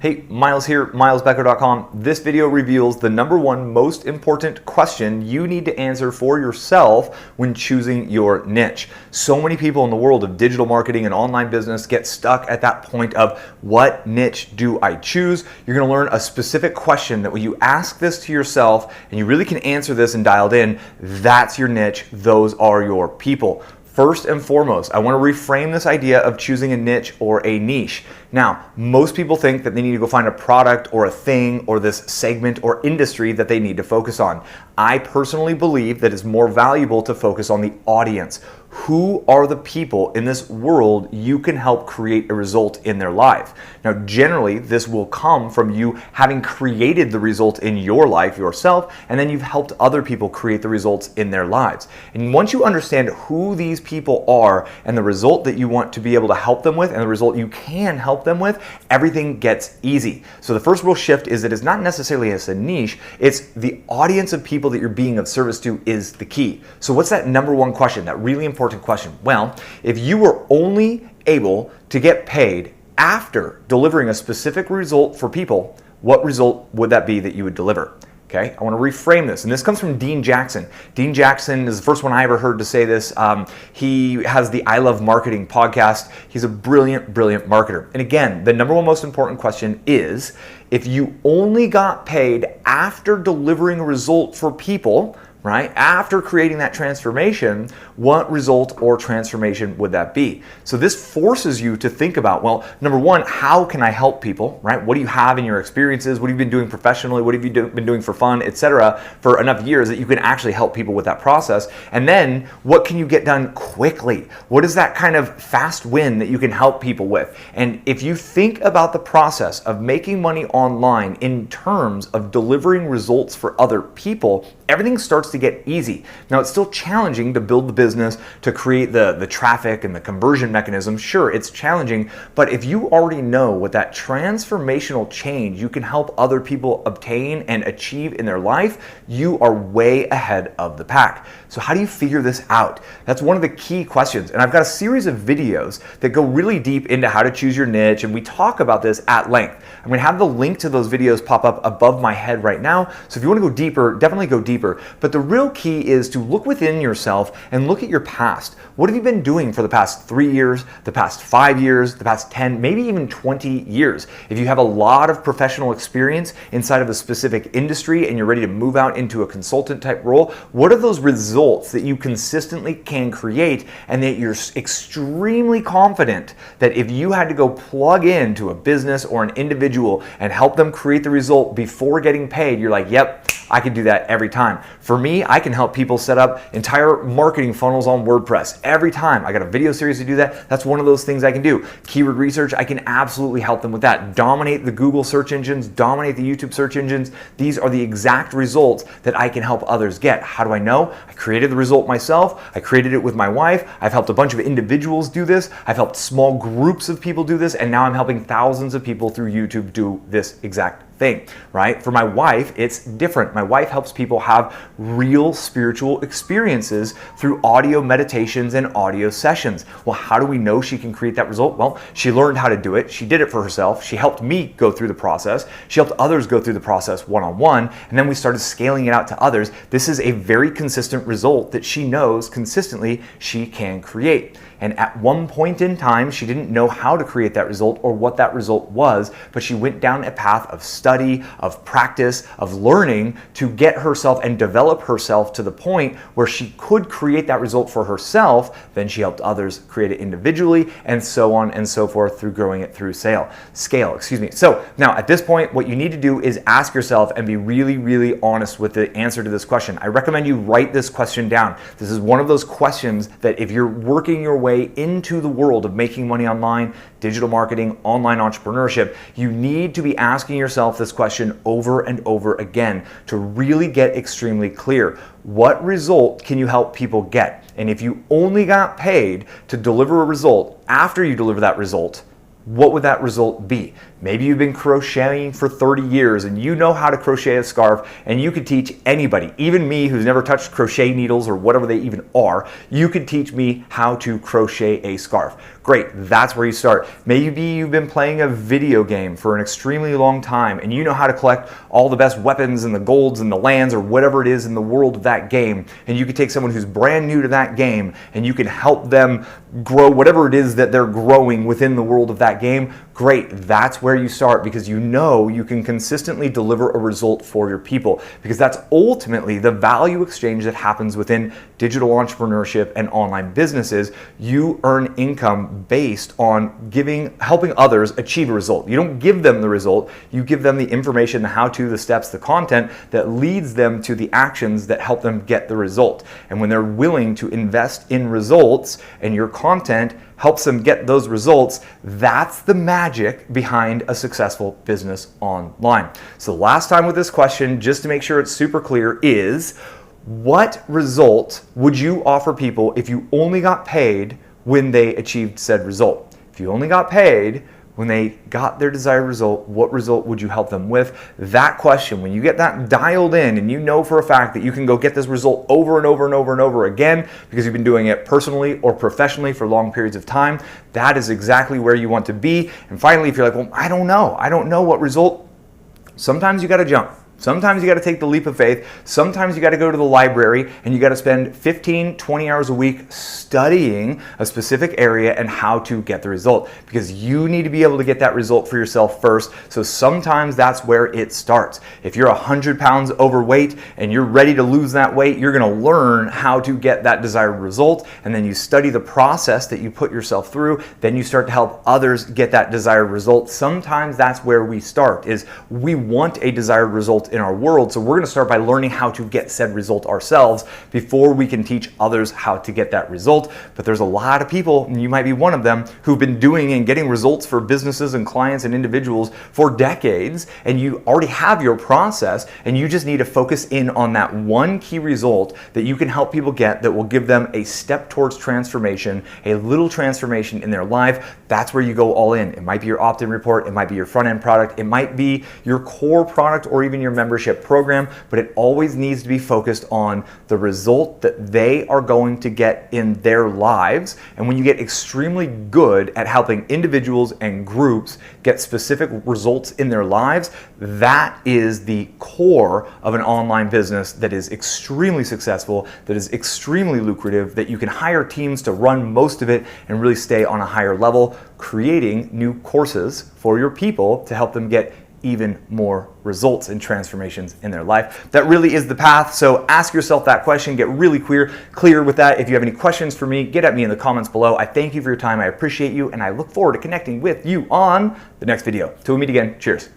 Hey, Miles here, milesbecker.com. This video reveals the #1 most important question you need to answer for yourself when choosing your niche. So many people in the world of digital marketing and online business get stuck at that point of what niche do I choose? You're gonna learn a specific question that when you ask this to yourself and you really can answer this and dialed in, that's your niche, those are your people. First and foremost, I want to reframe this idea of choosing a niche or a niche. Now, most people think that they need to go find a product or a thing or this segment or industry that they need to focus on. I personally believe that it's more valuable to focus on the audience. Who are the people in this world you can help create a result in their life? Now, generally, this will come from you having created the result in your life yourself, and then you've helped other people create the results in their lives. And once you understand who these people are and the result that you want to be able to help them with and the result you can help them with, everything gets easy. So the first real shift is that it's not necessarily as a niche, it's the audience of people that you're being of service to is the key. So what's that #1 question, that really important question? Well, if you were only able to get paid after delivering a specific result for people, what result would that be that you would deliver? Okay, I want to reframe this, and this comes from Dean Jackson. Dean Jackson is the first one I ever heard to say this. He has the I Love Marketing podcast. He's a brilliant, brilliant marketer. And again, the #1 most important question is, if you only got paid after delivering a result for people, right? After creating that transformation, what result or transformation would that be? So this forces you to think about, well, #1, how can I help people, right? What do you have in your experiences? What have you been doing professionally? What have you been doing for fun, etc., for enough years that you can actually help people with that process? And then what can you get done quickly? What is that kind of fast win that you can help people with? And if you think about the process of making money online in terms of delivering results for other people, everything starts to get easy. Now, it's still challenging to build the business, to create the traffic and the conversion mechanism. Sure, it's challenging, but if you already know what that transformational change you can help other people obtain and achieve in their life, you are way ahead of the pack. So how do you figure this out? That's one of the key questions. And I've got a series of videos that go really deep into how to choose your niche, and we talk about this at length. I'm going to have the link to those videos pop up above my head right now. So if you want to go deeper, definitely go deeper. But the real key is to look within yourself and look at your past. What have you been doing for the past 3 years, the past 5 years, the past 10, maybe even 20 years? If you have a lot of professional experience inside of a specific industry and you're ready to move out into a consultant type role, what are those results that you consistently can create and that you're extremely confident that if you had to go plug into a business or an individual and help them create the result before getting paid, you're like, yep, I can do that every time. For me, I can help people set up entire marketing funnels on WordPress every time. I got a video series to do that. That's one of those things I can do. Keyword research, I can absolutely help them with that. Dominate the Google search engines, dominate the YouTube search engines. These are the exact results that I can help others get. How do I know? I created the result myself. I created it with my wife. I've helped a bunch of individuals do this. I've helped small groups of people do this. And now I'm helping thousands of people through YouTube do this exact thing, right? For my wife, it's different. My wife helps people have real spiritual experiences through audio meditations and audio sessions. Well, how do we know she can create that result? Well, she learned how to do it. She did it for herself. She helped me go through the process. She helped others go through the process one-on-one, and then we started scaling it out to others. This is a very consistent result that she knows consistently she can create. And at one point in time, she didn't know how to create that result or what that result was, but she went down a path of study, of practice, of learning to get herself and develop herself to the point where she could create that result for herself. Then she helped others create it individually, and so on and so forth through growing it through scale. So now at this point, what you need to do is ask yourself and be really, really honest with the answer to this question. I recommend you write this question down. This is one of those questions that if you're working your way into the world of making money online, digital marketing, online entrepreneurship, you need to be asking yourself this question over and over again to really get extremely clear. What result can you help people get? And if you only got paid to deliver a result, after you deliver that result, what would that result be? Maybe you've been crocheting for 30 years and you know how to crochet a scarf, and you could teach anybody, even me who's never touched crochet needles or whatever they even are. You could teach me how to crochet a scarf. Great, that's where you start. Maybe you've been playing a video game for an extremely long time and you know how to collect all the best weapons and the golds and the lands or whatever it is in the world of that game. And you could take someone who's brand new to that game and you can help them grow whatever it is that they're growing within the world of that game. Great, that's where you start, because you know you can consistently deliver a result for your people, because that's ultimately the value exchange that happens within digital entrepreneurship and online businesses. You earn income based on helping others achieve a result. You don't give them the result, you give them the information, the how-to, the steps, the content that leads them to the actions that help them get the result. And when they're willing to invest in results and your content helps them get those results, that's the magic behind a successful business online. So the last time with this question, just to make sure it's super clear, is what result would you offer people if you only got paid when they achieved said result? If you only got paid when they got their desired result, what result would you help them with? That question, when you get that dialed in and you know for a fact that you can go get this result over and over and over and over again because you've been doing it personally or professionally for long periods of time, that is exactly where you want to be. And finally, if you're like, well, I don't know what result, sometimes you got to jump. Sometimes you got to take the leap of faith. Sometimes you got to go to the library and you got to spend 15, 20 hours a week studying a specific area and how to get the result, because you need to be able to get that result for yourself first. So sometimes that's where it starts. If you're 100 pounds overweight and you're ready to lose that weight, you're going to learn how to get that desired result, and then you study the process that you put yourself through. Then you start to help others get that desired result. Sometimes that's where we start, is we want a desired result in our world, so we're going to start by learning how to get said result ourselves before we can teach others how to get that result. But there's a lot of people, and you might be one of them, who've been doing and getting results for businesses and clients and individuals for decades, and you already have your process, and you just need to focus in on that one key result that you can help people get that will give them a step towards transformation, a little transformation in their life. That's where you go all in. It might be your opt-in report, it might be your front-end product, it might be your core product, or even your membership program, but it always needs to be focused on the result that they are going to get in their lives. And when you get extremely good at helping individuals and groups get specific results in their lives, that is the core of an online business that is extremely successful, that is extremely lucrative, that you can hire teams to run most of it and really stay on a higher level, creating new courses for your people to help them get even more results and transformations in their life. That really is the path. So ask yourself that question, get really clear with that. If you have any questions for me, get at me in the comments below. I thank you for your time. I appreciate you, and I look forward to connecting with you on the next video. Till we meet again, cheers.